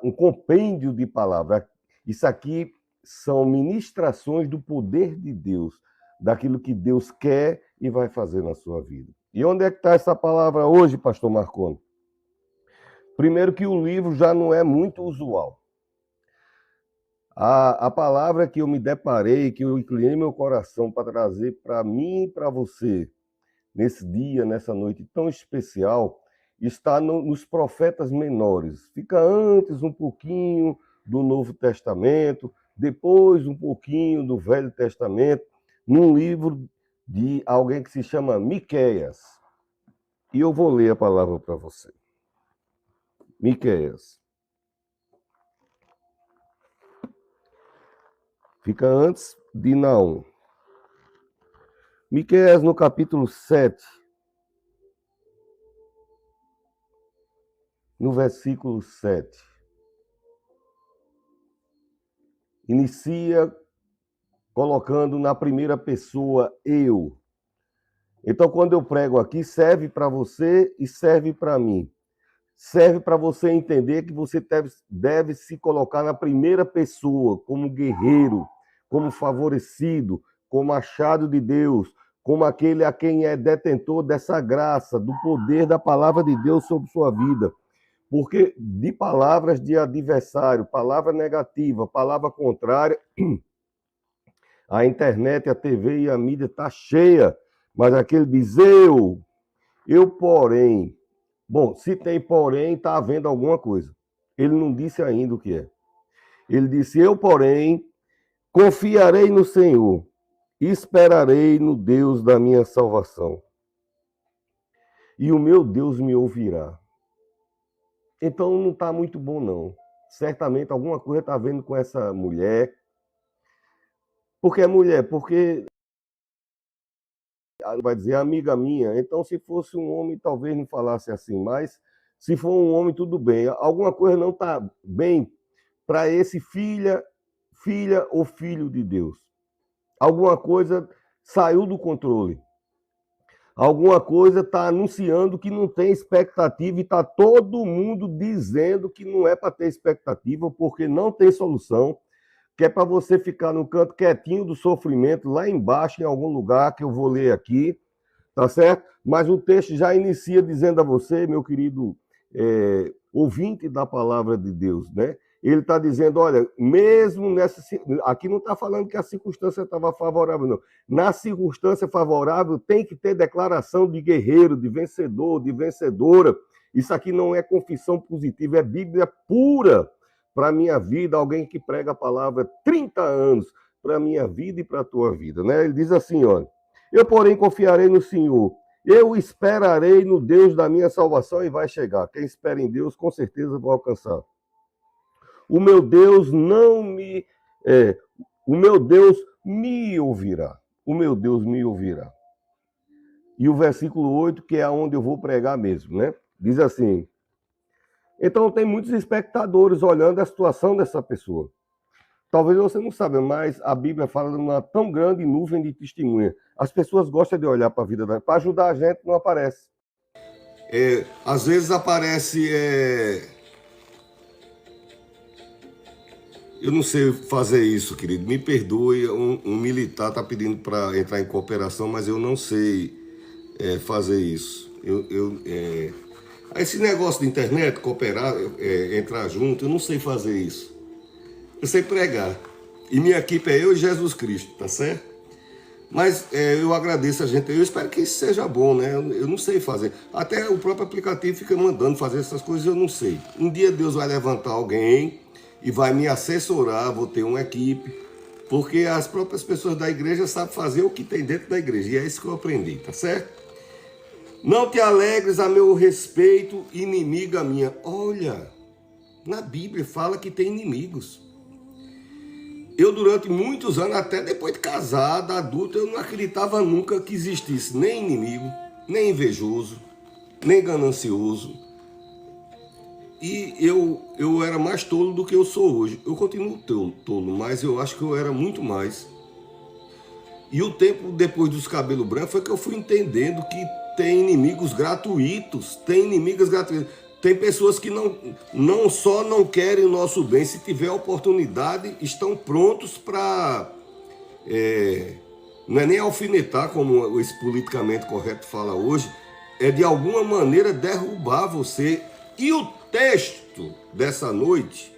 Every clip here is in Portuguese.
um compêndio de palavras. Isso aqui são ministrações do poder de Deus, daquilo que Deus quer e vai fazer na sua vida. E onde é que está essa palavra hoje, pastor Marconi? Primeiro que o livro já não é muito usual. A palavra que eu me deparei, que eu inclinei meu coração para trazer para mim e para você, nesse dia, nessa noite tão especial, está nos profetas menores. Fica antes um pouquinho do Novo Testamento, depois um pouquinho do Velho Testamento, num livro de alguém que se chama Miqueias. E eu vou ler a palavra para você. Miqueias. Fica antes de Naum. Miqueias, no capítulo 7, no versículo 7. Inicia colocando na primeira pessoa eu. Então, quando eu prego aqui, serve para você e serve para mim. Serve para você entender que você deve se colocar na primeira pessoa, como guerreiro, como favorecido, como achado de Deus, como aquele a quem é detentor dessa graça, do poder da palavra de Deus sobre sua vida. Porque de palavras de adversário, palavra negativa, palavra contrária, a internet, a TV e a mídia está cheia. Mas aquele diz eu porém. Bom, se tem porém, está havendo alguma coisa. Ele não disse ainda o que é. Ele disse, eu porém confiarei no Senhor, esperarei no Deus da minha salvação. E o meu Deus me ouvirá. Então não está muito bom, não. Certamente alguma coisa está vendo com essa mulher. Por que mulher? Porque vai dizer amiga minha. Então, se fosse um homem, talvez não falasse assim. Mas se for um homem, tudo bem. Alguma coisa não está bem para esse filha ou filho de Deus. Alguma coisa saiu do controle. Alguma coisa está anunciando que não tem expectativa e está todo mundo dizendo que não é para ter expectativa porque não tem solução, que é para você ficar no canto quietinho do sofrimento, lá embaixo em algum lugar que eu vou ler aqui, tá certo? Mas o texto já inicia dizendo a você, meu querido ouvinte da palavra de Deus, né? Ele está dizendo, olha, mesmo nessa... Aqui não está falando que a circunstância estava favorável, não. Na circunstância favorável tem que ter declaração de guerreiro, de vencedor, de vencedora. Isso aqui não é confissão positiva, é Bíblia pura para a minha vida. Alguém que prega a palavra 30 anos para a minha vida e para a tua vida, né? Ele diz assim, olha, eu porém confiarei no Senhor, eu esperarei no Deus da minha salvação e vai chegar. Quem espera em Deus, com certeza vai alcançar. O meu Deus o meu Deus me ouvirá. O meu Deus me ouvirá. E o versículo 8, que é onde eu vou pregar mesmo, né? Diz assim, então tem muitos espectadores olhando a situação dessa pessoa. Talvez você não saiba, mas a Bíblia fala de uma tão grande nuvem de testemunha. As pessoas gostam de olhar para a vida dela. Para ajudar a gente, não aparece. Às vezes aparece... Eu não sei fazer isso, querido. Me perdoe, um militar está pedindo para entrar em cooperação, mas eu não sei fazer isso. Esse negócio de internet, cooperar, entrar junto, eu não sei fazer isso. Eu sei pregar. E minha equipe é eu e Jesus Cristo, tá certo? Mas eu agradeço a gente. Eu espero que isso seja bom, né? Eu não sei fazer. Até o próprio aplicativo fica mandando fazer essas coisas, eu não sei. Um dia Deus vai levantar alguém e vai me assessorar, vou ter uma equipe, porque as próprias pessoas da igreja sabem fazer o que tem dentro da igreja. E é isso que eu aprendi, tá certo? Não te alegres a meu respeito, inimiga minha. Olha, na Bíblia fala que tem inimigos. Eu, durante muitos anos, até depois de casado, adulto, eu não acreditava nunca que existisse nem inimigo, nem invejoso, nem ganancioso. E eu era mais tolo do que eu sou hoje. Eu continuo tolo, mas eu acho que eu era muito mais. E o tempo depois dos cabelos brancos foi que eu fui entendendo que tem inimigos gratuitos, tem inimigas gratuitas. Tem pessoas que não só não querem o nosso bem, se tiver oportunidade, estão prontos para... não é nem alfinetar, como esse politicamente correto fala hoje, é de alguma maneira derrubar você. E o texto dessa noite,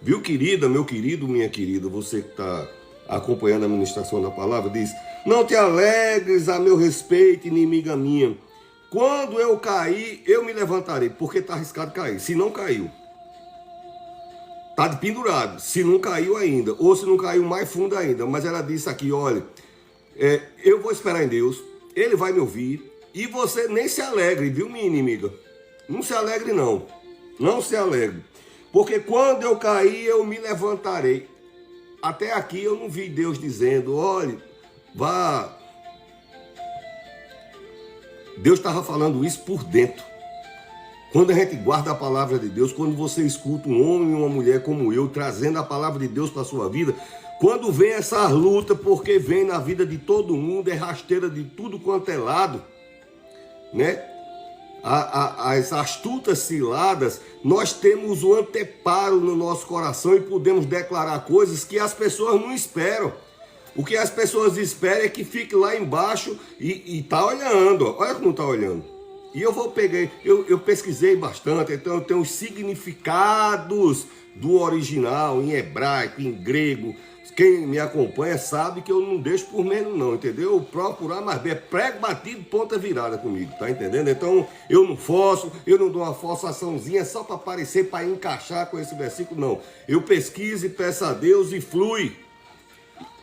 viu, querida, meu querido, minha querida, você que está acompanhando a ministração da palavra, diz: não te alegres a meu respeito, inimiga minha. Quando eu cair, eu me levantarei, porque está arriscado cair. Se não caiu, está de pendurado. Se não caiu ainda, ou se não caiu mais fundo ainda. Mas ela disse aqui, olha, eu vou esperar em Deus, Ele vai me ouvir, e você nem se alegre, viu, minha inimiga? Não se alegre, não. Não se alegre. Porque quando eu cair, eu me levantarei. Até aqui eu não vi Deus dizendo, olha, vá... Deus estava falando isso por dentro. Quando a gente guarda a palavra de Deus, quando você escuta um homem e uma mulher como eu, trazendo a palavra de Deus para a sua vida, quando vem essa luta, porque vem na vida de todo mundo, é rasteira de tudo quanto é lado, né? As astutas ciladas, nós temos o anteparo no nosso coração e podemos declarar coisas que as pessoas não esperam. O que as pessoas esperam é que fique lá embaixo e tá olhando, ó. Olha como tá olhando. E eu pesquisei bastante, então eu tenho os significados do original em hebraico, em grego. Quem me acompanha sabe que eu não deixo por menos não, entendeu? Eu procurar mais bem, é prego batido, ponta virada comigo, tá entendendo? Então eu não forço, eu não dou uma forçaçãozinha só para aparecer, para encaixar com esse versículo, não. Eu pesquiso e peço a Deus e flui.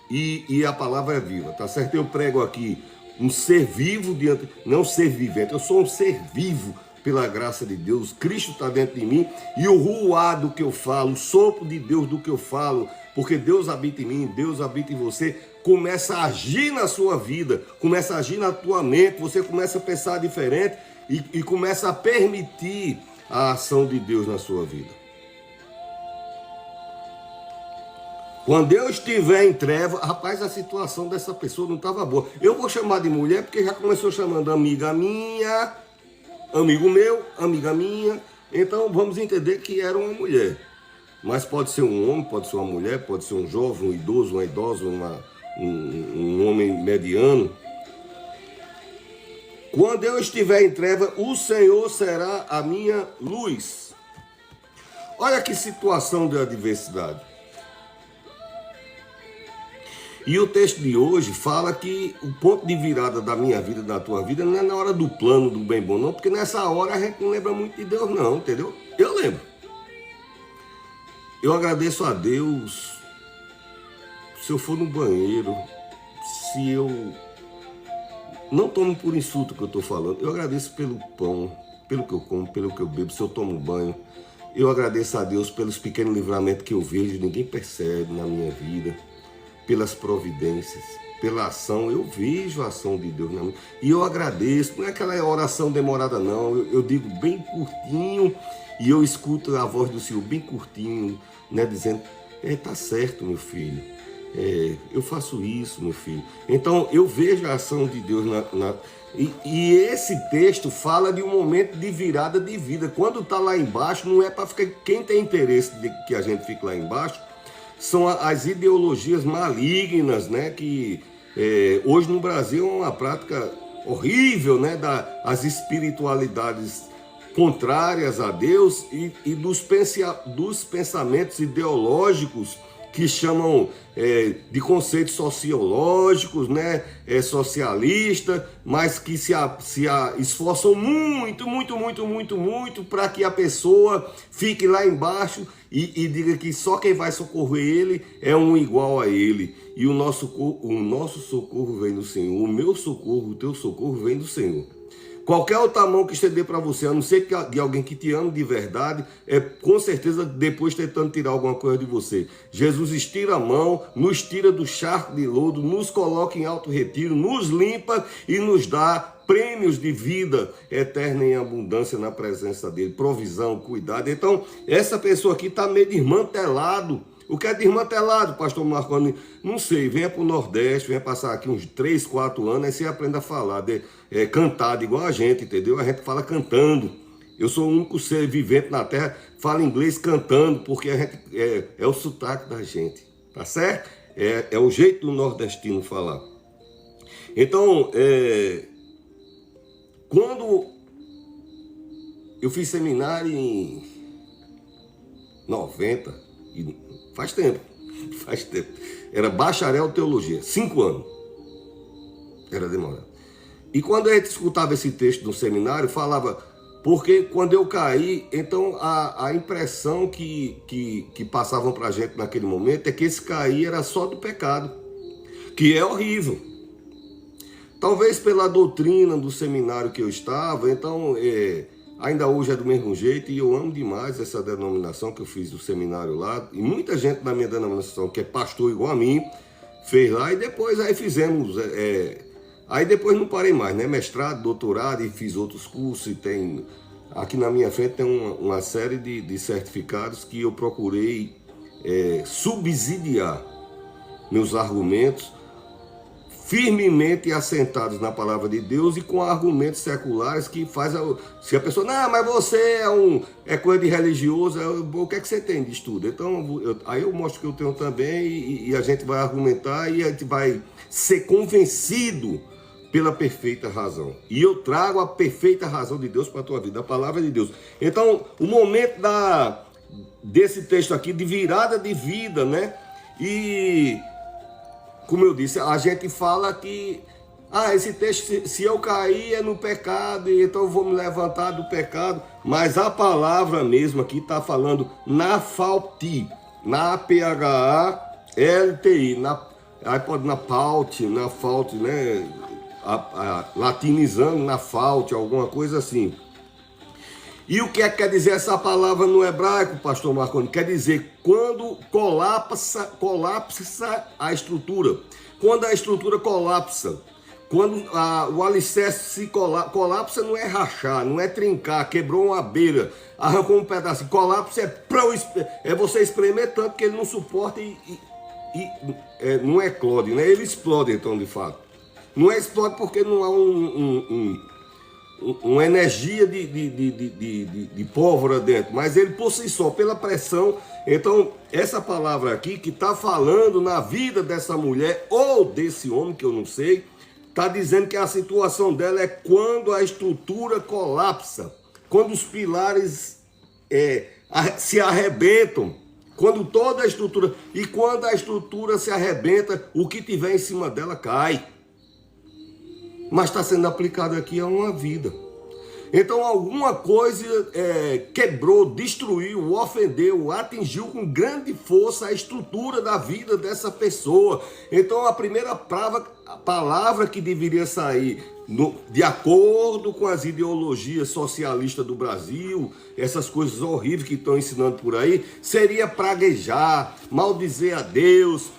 E a palavra é viva, tá certo? Eu prego aqui um ser vivo diante, não ser vivente, eu sou um ser vivo pela graça de Deus. Cristo está dentro de mim e o ruá do que eu falo, o sopro de Deus do que eu falo, porque Deus habita em mim, Deus habita em você, começa a agir na sua vida, começa a agir na tua mente, você começa a pensar diferente e começa a permitir a ação de Deus na sua vida. Quando eu estiver em treva, rapaz, a situação dessa pessoa não estava boa. Eu vou chamar de mulher porque já começou chamando amiga minha, amigo meu, amiga minha. Então vamos entender que era uma mulher. Mas pode ser um homem, pode ser uma mulher, pode ser um jovem, um idoso, uma idosa, um homem mediano. Quando eu estiver em treva, o Senhor será a minha luz. Olha que situação de adversidade. E o texto de hoje fala que o ponto de virada da minha vida, da tua vida, não é na hora do plano, do bem bom, não. Porque nessa hora a gente não lembra muito de Deus, não, entendeu? Eu lembro. Eu agradeço a Deus se eu for no banheiro, se eu... Não tomo por insulto o que eu estou falando. Eu agradeço pelo pão, pelo que eu como, pelo que eu bebo, se eu tomo banho. Eu agradeço a Deus pelos pequenos livramentos que eu vejo, ninguém percebe na minha vida. Pelas providências, pela ação, eu vejo a ação de Deus na minha vida. E eu agradeço, não é aquela oração demorada não, eu digo bem curtinho e eu escuto a voz do Senhor bem curtinho, né, dizendo, tá certo, meu filho, eu faço isso, meu filho. Então eu vejo a ação de Deus e esse texto fala de um momento de virada de vida. Quando está lá embaixo, não é para ficar, quem tem interesse de que a gente fique lá embaixo, são as ideologias malignas, né, que hoje no Brasil é uma prática horrível, né, as espiritualidades contrárias a Deus e dos pensamentos ideológicos que chamam de conceitos sociológicos, né, socialista, mas que se esforçam muito para que a pessoa fique lá embaixo e diga que só quem vai socorrer ele é um igual a ele. E o nosso socorro vem do Senhor, o meu socorro, o teu socorro vem do Senhor. Qualquer outra mão que estender para você, a não ser que de alguém que te ama de verdade, com certeza depois tentando tirar alguma coisa de você. Jesus estira a mão, nos tira do charco de lodo, nos coloca em alto retiro, nos limpa e nos dá prêmios de vida eterna em abundância na presença dele, provisão, cuidado. Então, essa pessoa aqui está meio desmantelado. O que é desmantelado, pastor Marconi? Não sei, venha para o Nordeste, venha passar aqui uns 3, 4 anos, aí você aprenda a falar, cantar igual a gente, entendeu? A gente fala cantando. Eu sou o único ser vivente na Terra, fala inglês cantando, porque a gente, é o sotaque da gente, tá certo? É o jeito do nordestino falar. Então, quando eu fiz seminário em 90, faz tempo, era bacharel em teologia, 5 anos, era demorado. E quando a gente escutava esse texto no seminário, falava, porque quando eu caí, então a impressão que passavam pra gente naquele momento é que esse cair era só do pecado, que é horrível. Talvez pela doutrina do seminário que eu estava, então ainda hoje é do mesmo jeito, e eu amo demais essa denominação que eu fiz do seminário lá, e muita gente na minha denominação, que é pastor igual a mim, fez lá, e depois aí fizemos, aí depois não parei mais, né, mestrado, doutorado, e fiz outros cursos, e tem, aqui na minha frente tem uma série de certificados que eu procurei subsidiar meus argumentos, firmemente assentados na palavra de Deus e com argumentos seculares que faz se a pessoa, não, mas você é coisa de religioso, o que é que você tem de estudo? Então, aí eu mostro que eu tenho também e a gente vai argumentar e a gente vai ser convencido pela perfeita razão. E eu trago a perfeita razão de Deus para a tua vida, a palavra de Deus. Então, o momento desse texto aqui, de virada de vida, né? E como eu disse, a gente fala que esse texto, se eu cair é no pecado, então eu vou me levantar do pecado. Mas a palavra mesmo aqui está falando na falti, na PHALTI, aí pode na paute, né? Latinizando, na falte, alguma coisa assim. E o que é que quer dizer essa palavra no hebraico, pastor Marconi? Quer dizer quando colapsa a estrutura. Quando a estrutura colapsa. Quando o alicerce se colapsa não é rachar, não é trincar, quebrou uma beira, arrancou um pedaço. Colapso é você espremer tanto que ele não suporta e não eclode, né? Ele explode então de fato. Não explode porque não há uma energia de pólvora dentro, mas ele por si só, pela pressão. Então, essa palavra aqui que está falando na vida dessa mulher ou desse homem, que eu não sei, está dizendo que a situação dela é quando a estrutura colapsa, quando os pilares se arrebentam, quando toda a estrutura, e quando a estrutura se arrebenta, o que tiver em cima dela cai. Mas está sendo aplicado aqui a uma vida. Então alguma coisa quebrou, destruiu, ofendeu, atingiu com grande força a estrutura da vida dessa pessoa. Então a primeira palavra que deveria sair, de acordo com as ideologias socialistas do Brasil, essas coisas horríveis que estão ensinando por aí, seria praguejar, maldizer a Deus,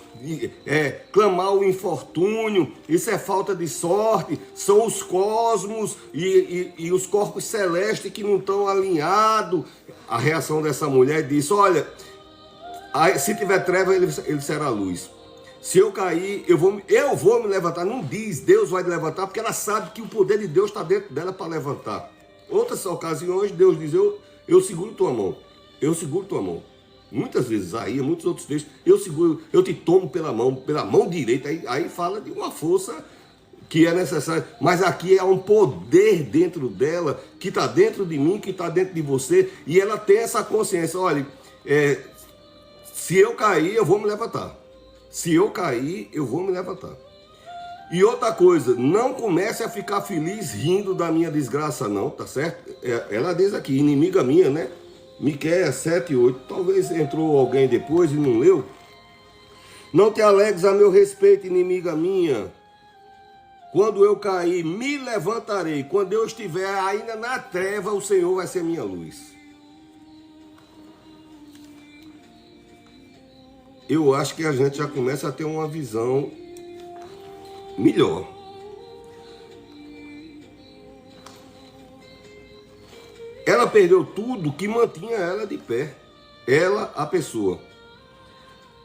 clamar o infortúnio. Isso é falta de sorte, são os cosmos e os corpos celestes que não estão alinhados. A reação dessa mulher disse, olha, se tiver treva ele será luz. Se eu cair, eu vou me levantar. Não diz Deus vai te levantar, porque ela sabe que o poder de Deus está dentro dela para levantar. Outras ocasiões Deus diz, eu seguro tua mão, eu seguro tua mão. Muitas vezes, muitos outros textos, eu seguro, eu te tomo pela mão direita, aí fala de uma força que é necessária, mas aqui é um poder dentro dela, que está dentro de mim, que está dentro de você, e ela tem essa consciência, olha, se eu cair, eu vou me levantar, se eu cair, eu vou me levantar. E outra coisa, não comece a ficar feliz rindo da minha desgraça não, tá certo? Ela diz aqui, inimiga minha, né? Miqueias 7:8, talvez entrou alguém depois e não leu. Não te alegres a meu respeito, inimiga minha. Quando eu cair, me levantarei. Quando eu estiver ainda na treva, o Senhor vai ser minha luz. Eu acho que a gente já começa a ter uma visão melhor. Ela perdeu tudo que mantinha ela de pé. Ela, a pessoa.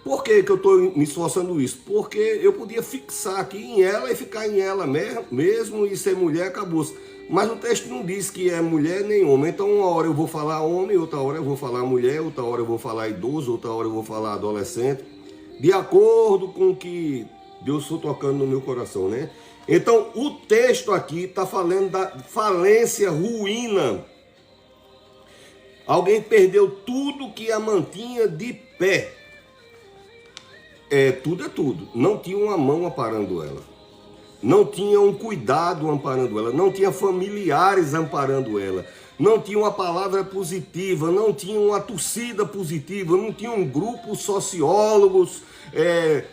Por que eu estou me esforçando isso? Porque eu podia fixar aqui em ela e ficar em ela mesmo e ser mulher, acabou-se. Mas o texto não diz que é mulher nem homem. Então, uma hora eu vou falar homem, outra hora eu vou falar mulher, outra hora eu vou falar idoso, outra hora eu vou falar adolescente, de acordo com o que Deus foi tocando no meu coração, né? Então, o texto aqui está falando da falência, ruína. Alguém perdeu tudo que a mantinha de pé. Tudo é tudo. Não tinha uma mão amparando ela. Não tinha um cuidado amparando ela. Não tinha familiares amparando ela. Não tinha uma palavra positiva. Não tinha uma torcida positiva. Não tinha um grupo sociólogos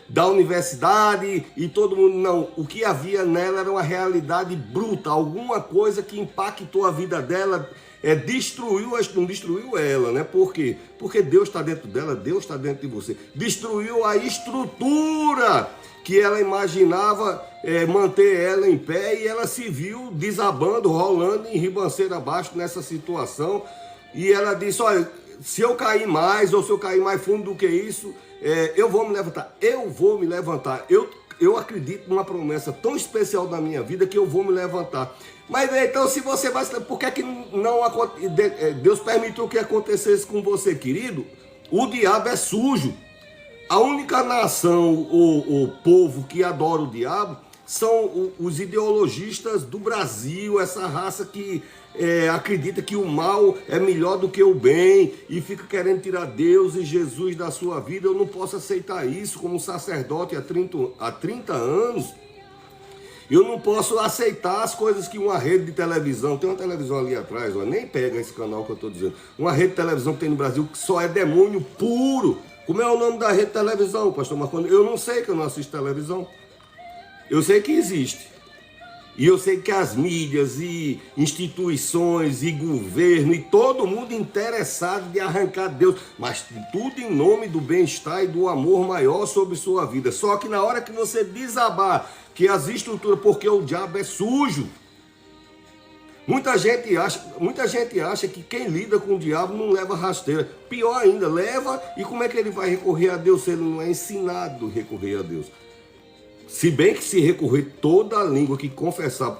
da universidade e todo mundo. Não. O que havia nela era uma realidade bruta. Alguma coisa que impactou a vida dela. Não destruiu ela, né? Por quê? Porque Deus está dentro dela, Deus está dentro de você. Destruiu a estrutura que ela imaginava manter ela em pé, e ela se viu desabando, rolando em ribanceira abaixo nessa situação. E ela disse: olha, se eu cair mais, ou se eu cair mais fundo do que isso, eu vou me levantar. Eu vou me levantar. Eu acredito numa promessa tão especial na minha vida que eu vou me levantar. Mas então, se você vai... Por que que não Deus permitiu que acontecesse com você, querido? O diabo é sujo. A única nação, o povo que adora o diabo, são os ideologistas do Brasil, essa raça que acredita que o mal é melhor do que o bem e fica querendo tirar Deus e Jesus da sua vida. Eu não posso aceitar isso como sacerdote há 30 anos. Eu não posso aceitar as coisas que uma rede de televisão... Tem uma televisão ali atrás, ó, nem pega esse canal que eu estou dizendo. Uma rede de televisão que tem no Brasil que só é demônio puro. Como é o nome da rede de televisão, pastor Marconi? Eu não sei, que eu não assisto televisão. Eu sei que existe. E eu sei que as mídias e instituições e governo e todo mundo interessado de arrancar Deus, mas tudo em nome do bem-estar e do amor maior sobre sua vida. Só que na hora que você desabar, que as estruturas, porque o diabo é sujo. Muita gente acha que quem lida com o diabo não leva rasteira. Pior ainda, leva, e como é que ele vai recorrer a Deus se ele não é ensinado a recorrer a Deus? Se bem que se recorrer toda a língua que confessar,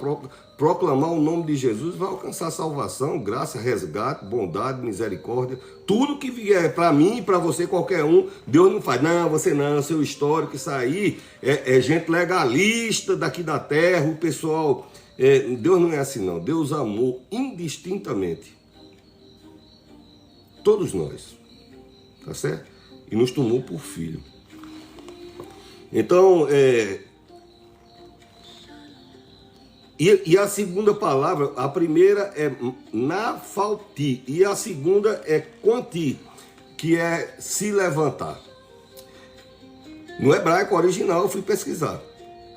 proclamar o nome de Jesus, vai alcançar salvação, graça, resgate, bondade, misericórdia. Tudo que vier para mim e para você, qualquer um, Deus não faz. Não, você não, seu histórico, isso aí é gente legalista daqui da terra, o pessoal... Deus não é assim não. Deus amou indistintamente todos nós, tá certo? E nos tomou por filho. Então, e a segunda palavra, a primeira é naphalti, e a segunda é quanti, que é se levantar. No hebraico original, eu fui pesquisar.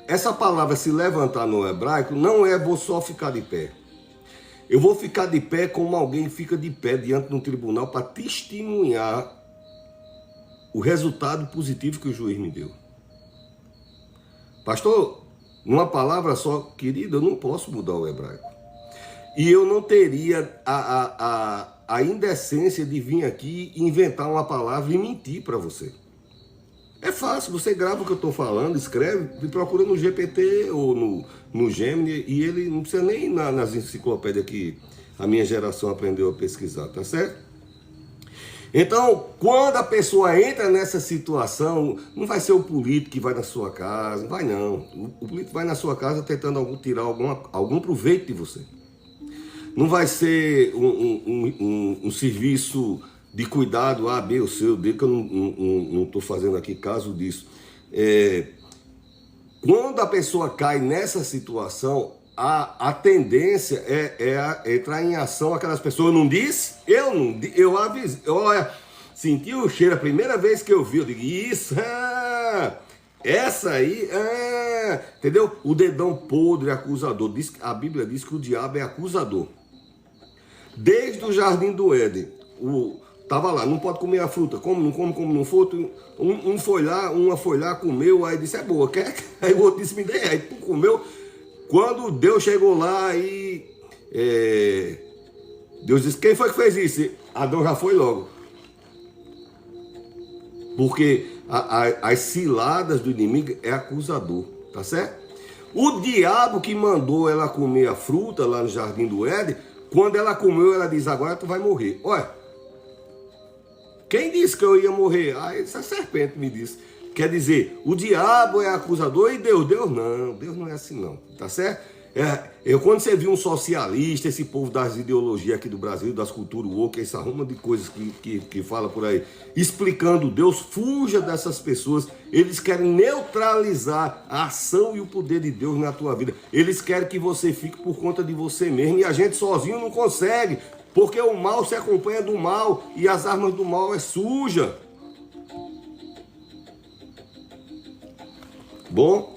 Essa palavra se levantar no hebraico não é vou só ficar de pé. Eu vou ficar de pé como alguém fica de pé diante de um tribunal para testemunhar o resultado positivo que o juiz me deu. Pastor, numa palavra só, querido, eu não posso mudar o hebraico. E eu não teria a indecência de vir aqui inventar uma palavra e mentir para você. É fácil, você grava o que eu estou falando, escreve, e procura no GPT ou no Gemini, e ele não precisa nem ir nas enciclopédias que a minha geração aprendeu a pesquisar, tá certo? Então, quando a pessoa entra nessa situação, não vai ser o político que vai na sua casa, não vai não. O político vai na sua casa tentando tirar algum proveito de você. Não vai ser um serviço de cuidado A, B ou C ou D, que eu não estou fazendo aqui caso disso. Quando a pessoa cai nessa situação, a tendência é entrar em ação aquelas pessoas. Eu não disse? Eu avisei. Olha, senti o cheiro a primeira vez que eu vi, eu digo, isso, essa aí, entendeu? O dedão podre, acusador. A Bíblia diz que o diabo é acusador. Desde o jardim do Éden, tava lá, não pode comer a fruta, como não for. Uma foi lá, comeu, aí disse, é boa, quer? Aí o outro disse, me dê, aí tu comeu. Quando Deus chegou lá e Deus disse, quem foi que fez isso? Adão já foi logo. Porque as ciladas do inimigo é acusador, tá certo? O diabo que mandou ela comer a fruta lá no Jardim do Éden, quando ela comeu, ela diz, agora tu vai morrer. Olha, quem disse que eu ia morrer? Ah, essa serpente me disse. Quer dizer, o diabo é acusador e Deus não é assim não, tá certo? Quando você viu um socialista, esse povo das ideologias aqui do Brasil, das culturas woke, essa ruma de coisas que fala por aí, explicando Deus, fuja dessas pessoas. Eles querem neutralizar a ação e o poder de Deus na tua vida. Eles querem que você fique por conta de você mesmo, e a gente sozinho não consegue, porque o mal se acompanha do mal, e as armas do mal é suja. Bom?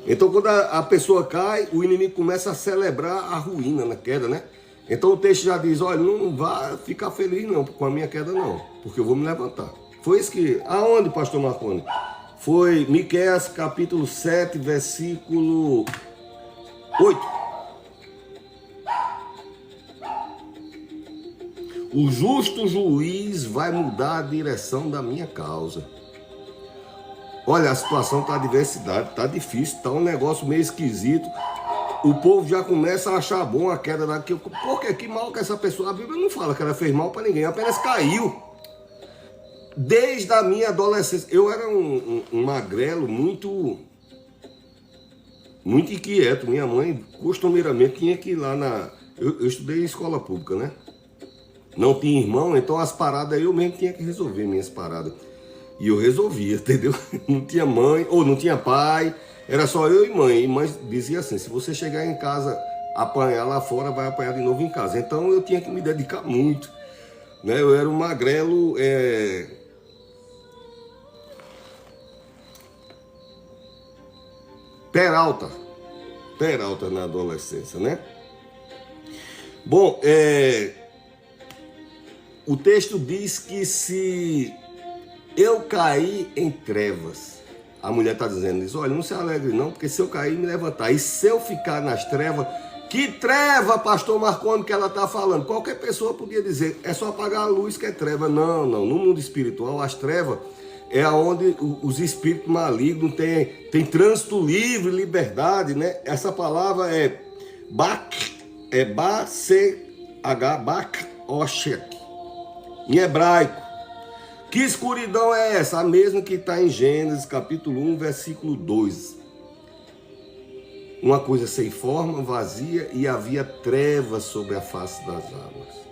Então, quando a pessoa cai, o inimigo começa a celebrar a ruína na queda, né? Então, o texto já diz, olha, não vá ficar feliz não com a minha queda não, porque eu vou me levantar. Foi isso que... Aonde, pastor Marconi? Foi Miqueias capítulo 7, versículo 8. O justo juiz vai mudar a direção da minha causa. Olha, a situação está diversidade, está difícil, está um negócio meio esquisito. O povo já começa a achar bom a queda daquilo. Porque que mal que essa pessoa... A Bíblia não fala que ela fez mal para ninguém, apenas caiu. Desde a minha adolescência. Eu era um magrelo muito inquieto. Minha mãe, costumeiramente, tinha que ir lá na... Eu estudei em escola pública, né? Não tinha irmão, então as paradas eu mesmo tinha que resolver minhas paradas. E eu resolvia, entendeu? Não tinha mãe, ou não tinha pai, era só eu e mãe. E mãe dizia assim, se você chegar em casa, apanhar lá fora, vai apanhar de novo em casa. Então eu tinha que me dedicar muito, né? Eu era um magrelo... Peralta na adolescência, né? Bom, o texto diz que se... eu caí em trevas. A mulher está dizendo isso. Olha, não se alegre não, porque se eu cair, me levantar. E se eu ficar nas trevas... Que treva, pastor Marconi, que ela está falando? Qualquer pessoa podia dizer, é só apagar a luz que é treva. Não. No mundo espiritual, as trevas é onde os espíritos malignos têm trânsito livre, liberdade, né? Essa palavra é Bak-Oshek, em hebraico. Que escuridão é essa? A mesma que está em Gênesis capítulo 1, versículo 2. Uma coisa sem forma, vazia, e havia trevas sobre a face das águas.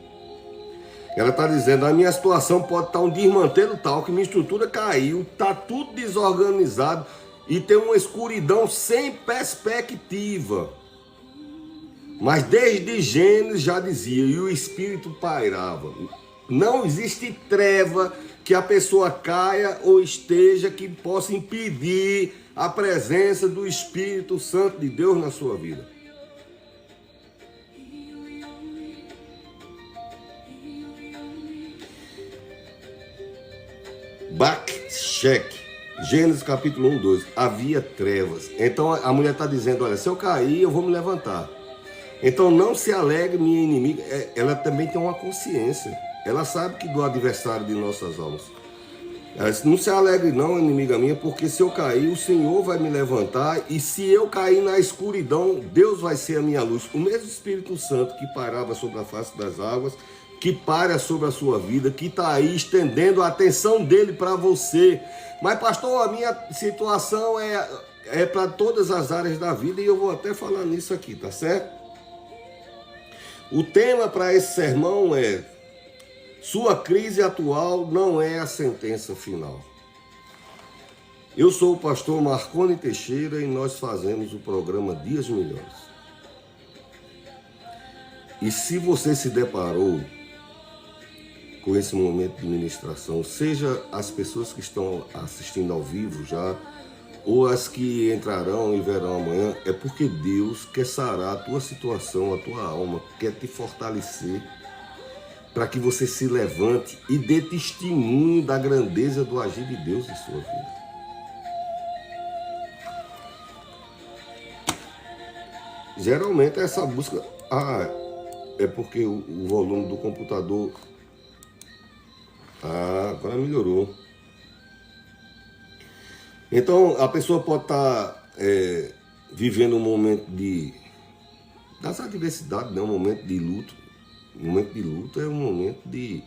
Ela está dizendo, a minha situação pode estar um desmantelo tal, que minha estrutura caiu, está tudo desorganizado, e tem uma escuridão sem perspectiva. Mas desde Gênesis já dizia, e o Espírito pairava. Não existe treva que a pessoa caia ou esteja que possa impedir a presença do Espírito Santo de Deus na sua vida. Bak-Shek, Gênesis capítulo 1, 2. Havia trevas. Então a mulher está dizendo, olha, se eu cair, eu vou me levantar. Então não se alegre, minha inimiga. Ela também tem uma consciência. Ela sabe que do adversário de nossas almas. Ela disse, não se alegre não, inimiga minha, porque se eu cair, o Senhor vai me levantar, e se eu cair na escuridão, Deus vai ser a minha luz. O mesmo Espírito Santo que pairava sobre a face das águas, que paira sobre a sua vida, que está aí estendendo a atenção dele para você. Mas pastor, a minha situação é para todas as áreas da vida, e eu vou até falar nisso aqui, tá certo? O tema para esse sermão é: sua crise atual não é a sentença final. Eu sou o pastor Marconi Teixeira e nós fazemos o programa Dias Melhores. E se você se deparou com esse momento de ministração, seja as pessoas que estão assistindo ao vivo já, ou as que entrarão e verão amanhã, é porque Deus quer sarar a tua situação, a tua alma, quer te fortalecer, para que você se levante e dê testemunho da grandeza do agir de Deus em sua vida. Geralmente essa busca... é porque o volume do computador... agora melhorou. Então a pessoa pode estar vivendo um momento das adversidades, né? Um momento de luto. Um momento de luto é um momento e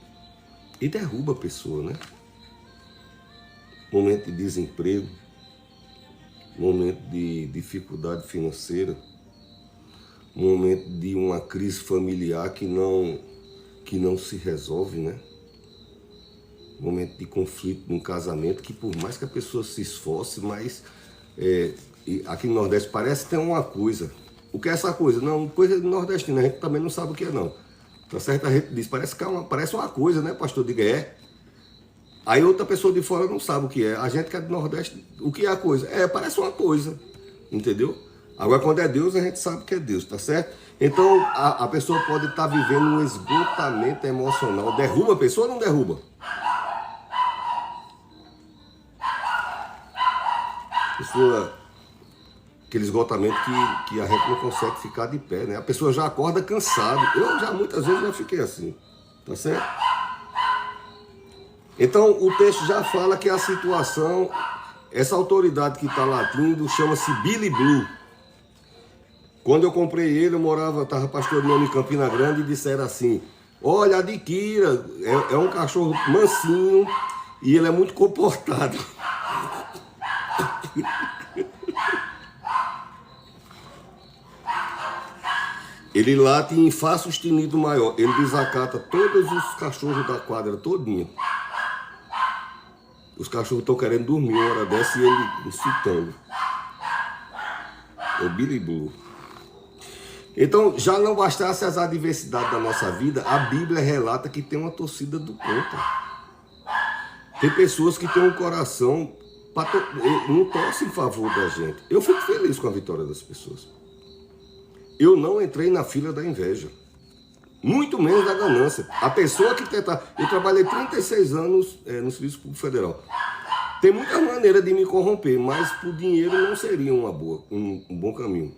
derruba a pessoa, né? Momento de desemprego, momento de dificuldade financeira, momento de uma crise familiar que não se resolve, né? Momento de conflito num casamento que, por mais que a pessoa se esforce, mas aqui no Nordeste parece ter uma coisa. O que é essa coisa? Não, coisa do nordestino, a gente também não sabe o que é, não. Tá certo? A gente diz, parece uma coisa, né, pastor? Diga, é. Aí outra pessoa de fora não sabe o que é. A gente que é do Nordeste, o que é a coisa? Parece uma coisa, entendeu? Agora, quando é Deus, a gente sabe que é Deus, tá certo? Então, a pessoa pode estar vivendo um esgotamento emocional. Derruba a pessoa ou não derruba? Pessoa, aquele esgotamento que a gente não consegue ficar de pé, né? A pessoa já acorda cansado. Eu muitas vezes já fiquei assim, tá certo? Então, o texto já fala que a situação, essa autoridade que está latindo, chama-se Billy Blue. Quando eu comprei ele, eu estava pastoreando em Campina Grande e disseram assim, olha, adquira, é um cachorro mansinho e ele é muito comportado. Ele late em Fá sustenido maior, ele desacata todos os cachorros da quadra todinha. Os cachorros estão querendo dormir uma hora dessa e ele incitando. É o Billy Blue. Então, já não bastasse as adversidades da nossa vida, a Bíblia relata que tem uma torcida do contra. Tem pessoas que têm um coração, não torcem em favor da gente. Eu fico feliz com a vitória das pessoas. Eu não entrei na fila da inveja. Muito menos da ganância. A pessoa que tenta... Eu trabalhei 36 anos no Serviço Público Federal. Tem muita maneira de me corromper, mas por dinheiro não seria um bom caminho.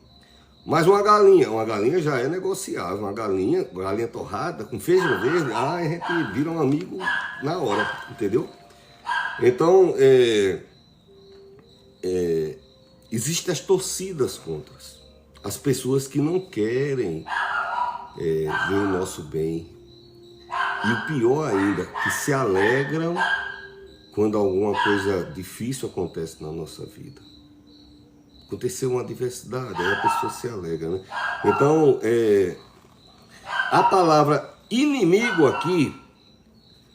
Mas uma galinha já é negociável. Uma galinha torrada, com feijão verde, a gente vira um amigo na hora, entendeu? Então, existem as torcidas contra as pessoas que não querem ver o nosso bem. E o pior ainda, que se alegram quando alguma coisa difícil acontece na nossa vida. Aconteceu uma adversidade, aí a pessoa se alegra, né? Então, a palavra inimigo aqui,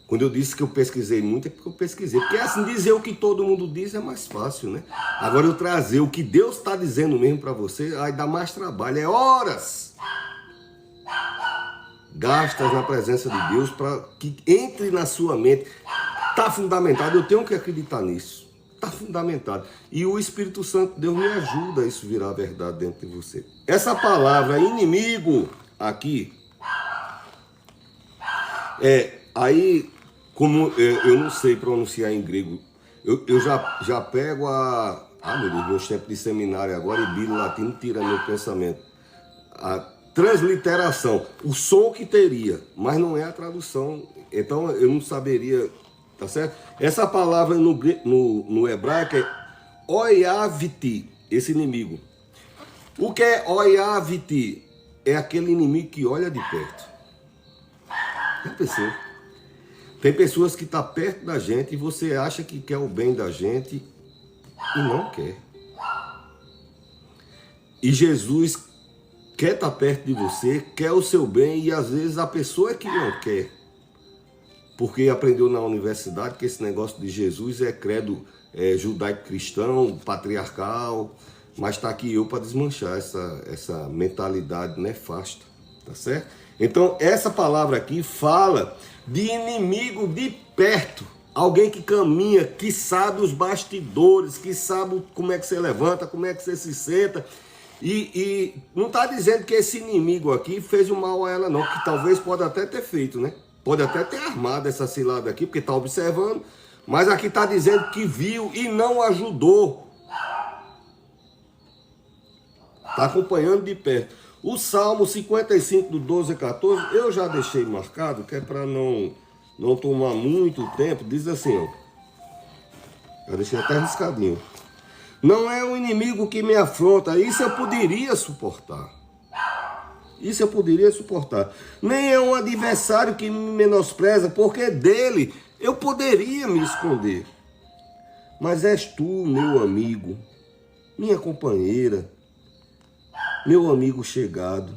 quando eu disse que eu pesquisei muito, é porque eu pesquisei. Porque assim, dizer o que todo mundo diz é mais fácil, né? Agora eu trazer o que Deus está dizendo mesmo para você, aí dá mais trabalho, é horas gastas na presença de Deus para que entre na sua mente. Está fundamentado, eu tenho que acreditar nisso. Está fundamentado. E o Espírito Santo, Deus me ajuda a isso virar verdade dentro de você. Essa palavra inimigo aqui, aí, como eu não sei pronunciar em grego, eu já pego meu Deus, meus tempos de seminário agora e Bíblia latino tira meu pensamento. A transliteração, o som que teria, mas não é a tradução, então eu não saberia, tá certo? Essa palavra no hebraico é oiaviti, esse inimigo. O que é oiaviti? É aquele inimigo que olha de perto. Já pensou? Tem pessoas que estão perto da gente e você acha que quer o bem da gente e não quer. E Jesus quer estar perto de você, quer o seu bem e às vezes a pessoa é que não quer. Porque aprendeu na universidade que esse negócio de Jesus é credo judaico-cristão, patriarcal, mas está aqui eu para desmanchar essa mentalidade nefasta, tá certo? Então essa palavra aqui fala de inimigo de perto, alguém que caminha, que sabe os bastidores, que sabe como é que você levanta, como é que você se senta. E não está dizendo que esse inimigo aqui fez o mal a ela não, que talvez pode até ter feito, né? Pode até ter armado essa cilada aqui, porque está observando, mas aqui está dizendo que viu e não ajudou. Está acompanhando de perto. O Salmo 55, do 12 a 14, eu já deixei marcado, que é para não tomar muito tempo, diz assim, ó. Já deixei até riscadinho. Não é um inimigo que me afronta. Isso eu poderia suportar. Isso eu poderia suportar. Nem é um adversário que me menospreza, porque dele eu poderia me esconder. Mas és tu, meu amigo, minha companheira, meu amigo chegado.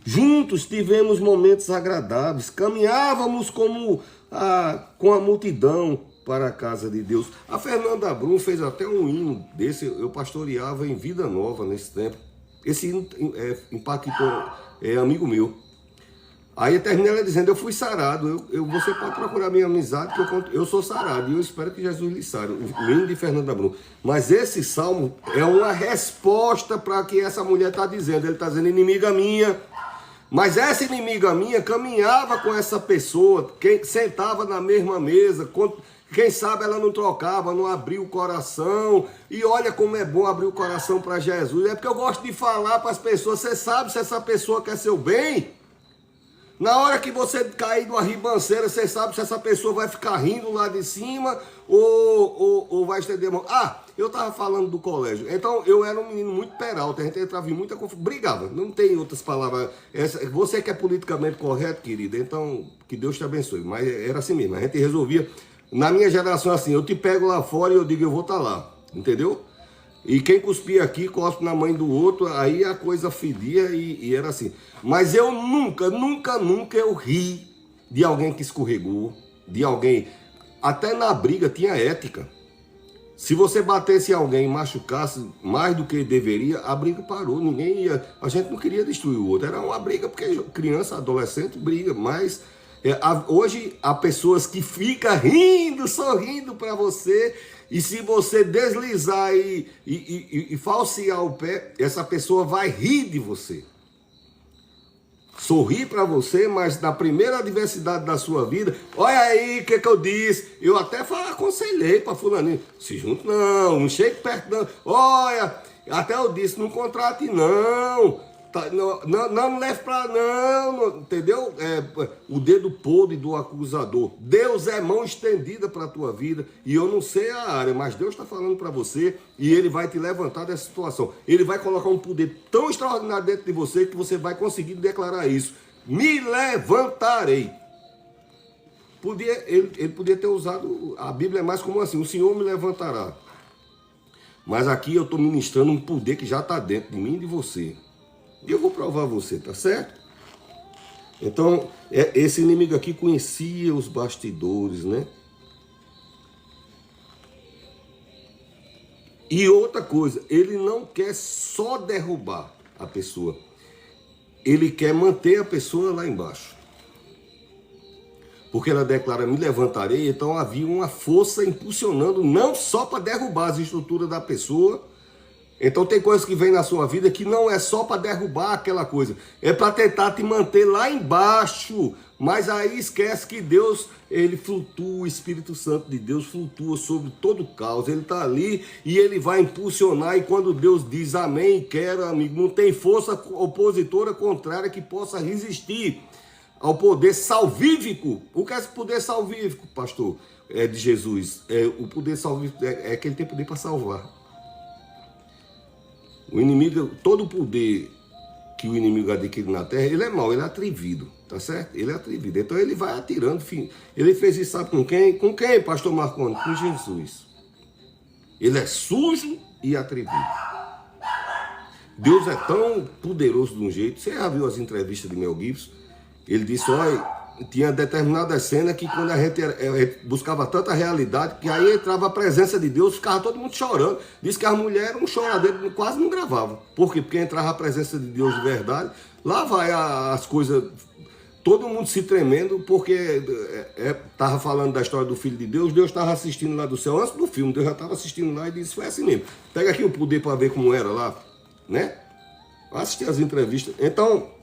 Juntos tivemos momentos agradáveis, caminhávamos com a multidão para a casa de Deus. A Fernanda Brum fez até um hino desse, eu pastoreava em Vida Nova nesse tempo. Esse hino impactou, amigo meu. Aí termina ela dizendo, eu fui sarado, você pode procurar minha amizade, que eu sou sarado, e eu espero que Jesus lhe sare, o hino de Fernanda Brum. Mas esse salmo é uma resposta para o que essa mulher está dizendo. Ele está dizendo, inimiga minha. Mas essa inimiga minha caminhava com essa pessoa, quem sentava na mesma mesa, quem sabe ela não trocava, não abria o coração. E olha como é bom abrir o coração para Jesus. É porque eu gosto de falar para as pessoas, você sabe se essa pessoa quer seu bem? Na hora que você cair numa ribanceira, você sabe se essa pessoa vai ficar rindo lá de cima ou vai estender a mão. Eu estava falando do colégio. Então, eu era um menino muito peralta. A gente entrava em muita confusão. Brigava. Não tem outras palavras. Você que é politicamente correto, querida, então, que Deus te abençoe. Mas era assim mesmo. A gente resolvia. Na minha geração, assim, eu te pego lá fora e eu digo, eu vou estar lá. Entendeu? E quem cuspia aqui, cospe na mãe do outro, aí a coisa fedia e era assim. Mas eu nunca eu ri de alguém que escorregou, de alguém... Até na briga tinha ética. Se você batesse em alguém e machucasse mais do que deveria, a briga parou. Ninguém ia... A gente não queria destruir o outro. Era uma briga, porque criança, adolescente, briga. Mas hoje há pessoas que ficam rindo, sorrindo para você... E se você deslizar e falsear o pé, essa pessoa vai rir de você. Sorrir para você, mas na primeira adversidade da sua vida, olha aí o que eu disse. Eu até aconselhei para fulaninho, se junte não chegue perto não. Olha, até eu disse, não contrate não. Não leve para não, entendeu? O dedo podre do acusador. Deus é mão estendida para a tua vida. E eu não sei a área, mas Deus está falando para você e Ele vai te levantar dessa situação. Ele vai colocar um poder tão extraordinário dentro de você que você vai conseguir declarar isso. Me levantarei. Ele podia ter usado, a Bíblia é mais como assim, o Senhor me levantará. Mas aqui eu estou ministrando um poder que já está dentro de mim e de você. E eu vou provar você, tá certo? Então, esse inimigo aqui conhecia os bastidores, né? E outra coisa, ele não quer só derrubar a pessoa. Ele quer manter a pessoa lá embaixo. Porque ela declara, me levantarei, então havia uma força impulsionando, não só para derrubar as estruturas da pessoa. Então tem coisas que vem na sua vida que não é só para derrubar aquela coisa, é para tentar te manter lá embaixo. Mas aí esquece que Deus, ele flutua, o Espírito Santo de Deus flutua sobre todo o caos. Ele está ali e ele vai impulsionar. E quando Deus diz amém, quero, amigo, não tem força opositora contrária que possa resistir ao poder salvífico. O que é esse poder salvífico, pastor? É de Jesus. O poder salvífico é que ele tem poder para salvar. O inimigo, todo o poder que o inimigo adquire na terra, ele é mau, ele é atrevido, tá certo? Ele é atrevido, então ele vai atirando, enfim. Ele fez isso, sabe com quem? Com quem, pastor Marconi? Com Jesus. Ele é sujo e atrevido. Deus é tão poderoso de um jeito, você já viu as entrevistas de Mel Gibson? Ele disse, olha, tinha determinadas cenas que quando a gente buscava tanta realidade, que aí entrava a presença de Deus, ficava todo mundo chorando. Diz que as mulheres eram choradeiras, quase não gravavam. Por quê? Porque entrava a presença de Deus de verdade, lá vai as coisas, todo mundo se tremendo, porque estava falando da história do Filho de Deus, Deus estava assistindo lá do céu, antes do filme, Deus já estava assistindo lá e disse, foi assim mesmo. Pega aqui o poder para ver como era lá, né? Assistir as entrevistas. Então,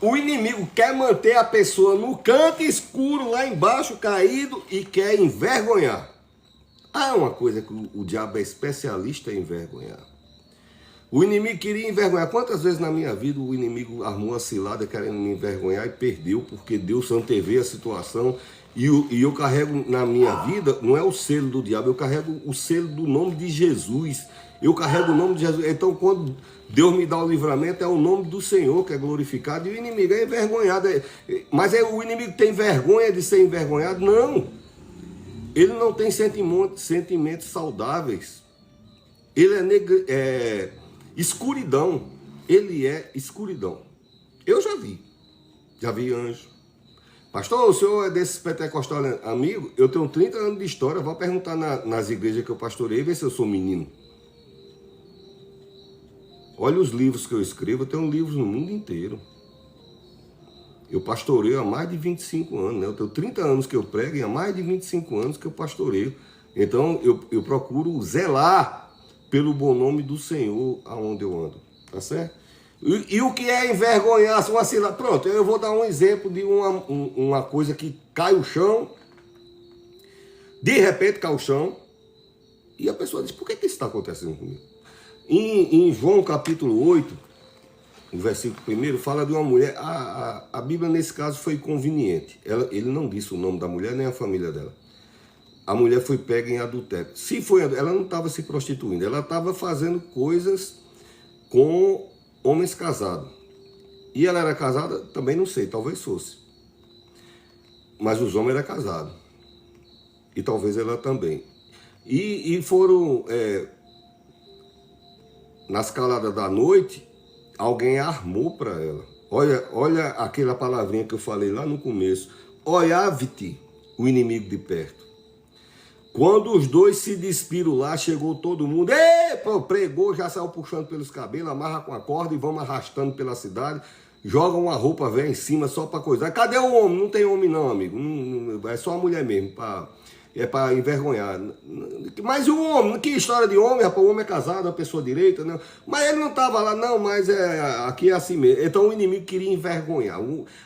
o inimigo quer manter a pessoa no canto escuro, lá embaixo, caído, e quer envergonhar. Há uma coisa que o diabo é especialista em envergonhar. O inimigo queria envergonhar. Quantas vezes na minha vida o inimigo armou uma cilada querendo me envergonhar e perdeu, porque Deus antevê a situação. E eu carrego na minha vida, não é o selo do diabo, eu carrego o selo do nome de Jesus. Eu carrego o nome de Jesus. Então, quando Deus me dá o livramento, é o nome do Senhor que é glorificado. E o inimigo é envergonhado. Mas o inimigo tem vergonha de ser envergonhado? Não. Ele não tem sentimentos saudáveis. Ele é escuridão. Ele é escuridão. Eu já vi anjo. Pastor, o senhor é desses pentecostais amigo? Eu tenho 30 anos de história, vou perguntar nas igrejas que eu pastorei, ver se eu sou menino. Olha os livros que eu escrevo, eu tenho livros no mundo inteiro. Eu pastoreio há mais de 25 anos, né? Eu tenho 30 anos que eu prego e há mais de 25 anos que eu pastoreio. Então, eu procuro zelar pelo bom nome do Senhor aonde eu ando, tá certo? E o que é envergonhar, uma cilada? Pronto, eu vou dar um exemplo de uma coisa que cai o chão, de repente cai o chão, e a pessoa diz, por que isso está acontecendo comigo? Em João capítulo 8, no versículo 1, fala de uma mulher, a Bíblia nesse caso foi conveniente, ele não disse o nome da mulher nem a família dela. A mulher foi pega em adultério. Ela não estava se prostituindo, ela estava fazendo coisas com homens casados. E ela era casada? Também não sei, talvez fosse. Mas os homens eram casados. E talvez ela também. E foram, nas caladas da noite, alguém armou para ela. Olha aquela palavrinha que eu falei lá no começo. Olhava-te o inimigo de perto. Quando os dois se despiram lá, chegou todo mundo, pregou, já saiu puxando pelos cabelos, amarra com a corda e vamos arrastando pela cidade, joga uma roupa velha em cima só para coisar. Cadê o homem? Não tem homem não, amigo, é só a mulher mesmo, para envergonhar. Mas o homem, que história de homem, rapaz, o homem é casado, é uma pessoa direita, não. Mas ele não estava lá, não, mas aqui é assim mesmo. Então o inimigo queria envergonhar.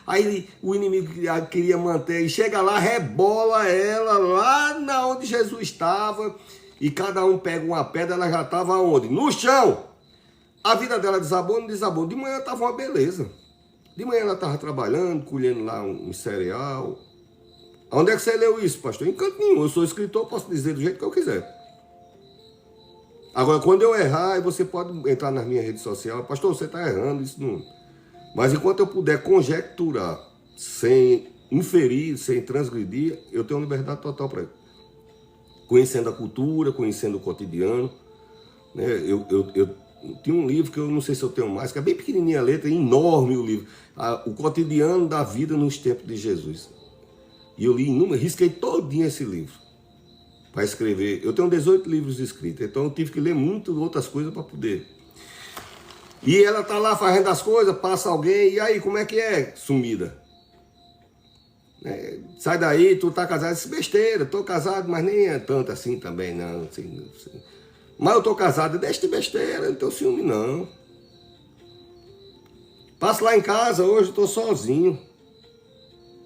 Aí o inimigo queria manter, e chega lá, rebola ela lá na onde Jesus estava, e cada um pega uma pedra, ela já estava onde? No chão. A vida dela desabou, não desabou. De manhã estava uma beleza. De manhã ela estava trabalhando, colhendo lá um cereal. Onde é que você leu isso, pastor? Em canto nenhum. Eu sou escritor, posso dizer do jeito que eu quiser. Agora, quando eu errar, você pode entrar nas minhas redes sociais. Pastor, você está errando, isso não... Mas enquanto eu puder conjecturar, sem inferir, sem transgredir, eu tenho liberdade total para isso. Conhecendo a cultura, conhecendo o cotidiano. Né? Eu tinha um livro que eu não sei se eu tenho mais, que é bem pequenininha a letra, enorme o livro. O cotidiano da vida nos tempos de Jesus. E eu li risquei todinho esse livro para escrever. Eu tenho 18 livros escritos, então eu tive que ler muitas outras coisas para poder. E ela tá lá fazendo as coisas, passa alguém, e aí, como é que é? Sumida. Sai daí, tu tá casado, isso é besteira, tô casado, mas nem é tanto assim também, não. Assim. Mas eu tô casado, deixa de besteira, não tenho ciúme não. Passo lá em casa, hoje eu tô sozinho.